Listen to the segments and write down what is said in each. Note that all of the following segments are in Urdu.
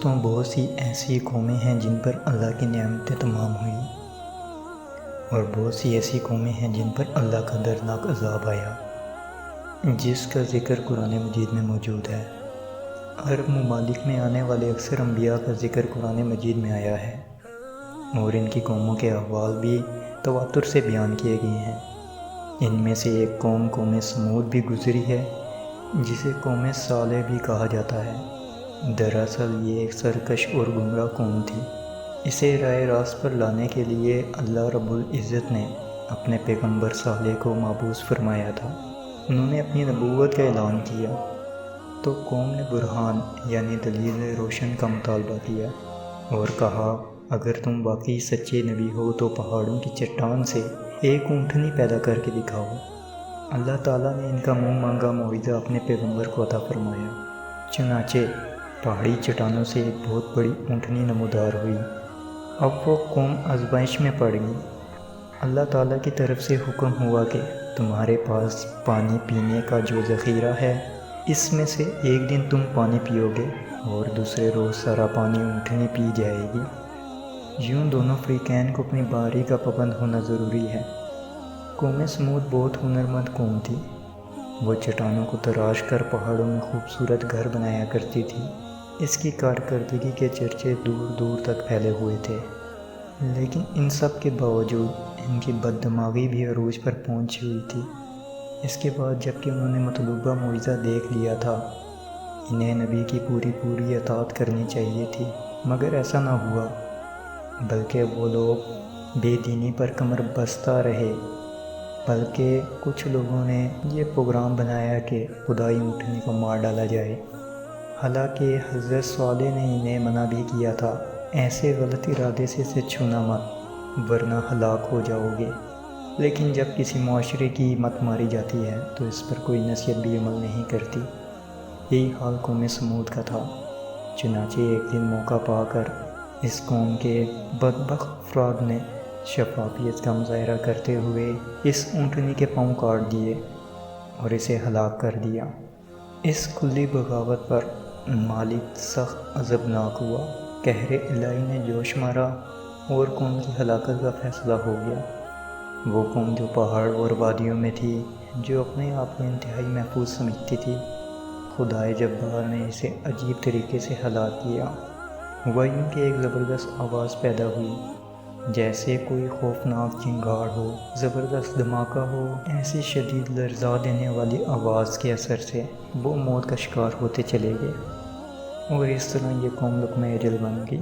دوستوں، بہت سی ایسی قومیں ہیں جن پر اللہ کی نعمتیں تمام ہوئیں، اور بہت سی ایسی قومیں ہیں جن پر اللہ کا دردناک عذاب آیا، جس کا ذکر قرآن مجید میں موجود ہے۔ عرب ممالک میں آنے والے اکثر انبیاء کا ذکر قرآن مجید میں آیا ہے، اور ان کی قوموں کے احوال بھی تواتر سے بیان کیے گئے ہیں۔ ان میں سے ایک قوم سمود بھی گزری ہے، جسے قوم صالح بھی کہا جاتا ہے۔ دراصل یہ ایک سرکش اور گمراہ قوم تھی۔ اسے راہ راست پر لانے کے لیے اللہ رب العزت نے اپنے پیغمبر صالح کو مبعوث فرمایا تھا۔ انہوں نے اپنی نبوت کا اعلان کیا تو قوم نے برہان یعنی دلیل روشن کا مطالبہ کیا اور کہا، اگر تم واقعی سچے نبی ہو تو پہاڑوں کی چٹان سے ایک اونٹنی پیدا کر کے دکھاؤ۔ اللہ تعالیٰ نے ان کا منہ مانگا معجزہ اپنے پیغمبر کو عطا فرمایا۔ چنانچہ پہاڑی چٹانوں سے ایک بہت بڑی اونٹنی نمودار ہوئی۔ اب وہ قوم آزمائش میں پڑ گئی۔ اللہ تعالیٰ کی طرف سے حکم ہوا کہ تمہارے پاس پانی پینے کا جو ذخیرہ ہے، اس میں سے ایک دن تم پانی پیو گے اور دوسرے روز سارا پانی اونٹنی پی جائے گی۔ یوں دونوں فریقین کو اپنی باری کا پابند ہونا ضروری ہے۔ قوم سمود بہت ہنرمند قوم تھی۔ وہ چٹانوں کو تراش کر پہاڑوں میں خوبصورت گھر بنایا کرتی تھی۔ اس کی کارکردگی کے چرچے دور دور تک پھیلے ہوئے تھے، لیکن ان سب کے باوجود ان کی بد دماغی بھی عروج پر پہنچی ہوئی تھی۔ اس کے بعد جب کہ انہوں نے مطلوبہ معجزہ دیکھ لیا تھا، انہیں نبی کی پوری اطاعت کرنی چاہیے تھی، مگر ایسا نہ ہوا، بلکہ وہ لوگ بے دینی پر کمر بستہ رہے۔ بلکہ کچھ لوگوں نے یہ پروگرام بنایا کہ خدائی اونٹنی کو مار ڈالا جائے، حالانکہ حضرت صالح نے انہیں منع بھی کیا تھا، ایسے غلط ارادے سے اسے چھونا مت ورنہ ہلاک ہو جاؤ گے۔ لیکن جب کسی معاشرے کی مت ماری جاتی ہے تو اس پر کوئی نصیحت بھی عمل نہیں کرتی۔ یہی حال قوم سمود کا تھا۔ چنانچہ ایک دن موقع پا کر اس قوم کے بدبخت افراد نے شفافیت کا مظاہرہ کرتے ہوئے اس اونٹنی کے پاؤں کاٹ دیے اور اسے ہلاک کر دیا۔ اس کھلی بغاوت پر مالک سخت غضبناک ہوا۔ قہر الہی نے جوش مارا اور قوم کی ہلاکت کا فیصلہ ہو گیا۔ وہ قوم جو پہاڑ اور وادیوں میں تھی، جو اپنے آپ کو انتہائی محفوظ سمجھتی تھی، خدائے جبار نے اسے عجیب طریقے سے ہلاک کیا۔ ہوا یوں کہ ایک زبردست آواز پیدا ہوئی، جیسے کوئی خوفناک چنگاڑ ہو، زبردست دھماکہ ہو۔ ایسی شدید لرزا دینے والی آواز کے اثر سے وہ موت کا شکار ہوتے چلے گئے، اور اس طرح یہ قوم لقمہ اجل بن گئی۔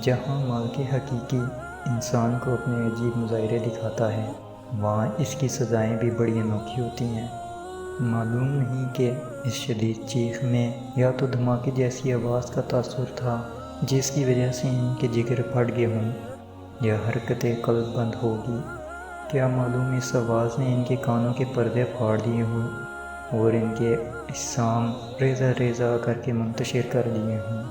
جہاں مالک حقیقی انسان کو اپنے عجیب مظاہرے دکھاتا ہے، وہاں اس کی سزائیں بھی بڑی انوکھی ہوتی ہیں۔ معلوم نہیں کہ اس شدید چیخ میں یا تو دھماکے جیسی آواز کا تاثر تھا جس کی وجہ سے ان کے جگر پھٹ گئے ہوں، یا حرکت قلب بند ہوگی۔ کیا معلوم اس آواز نے ان کے کانوں کے پردے پھاڑ دیے ہوں اور ان کے اجسام ریزہ ریزہ کر کے منتشر کر دیے ہوں۔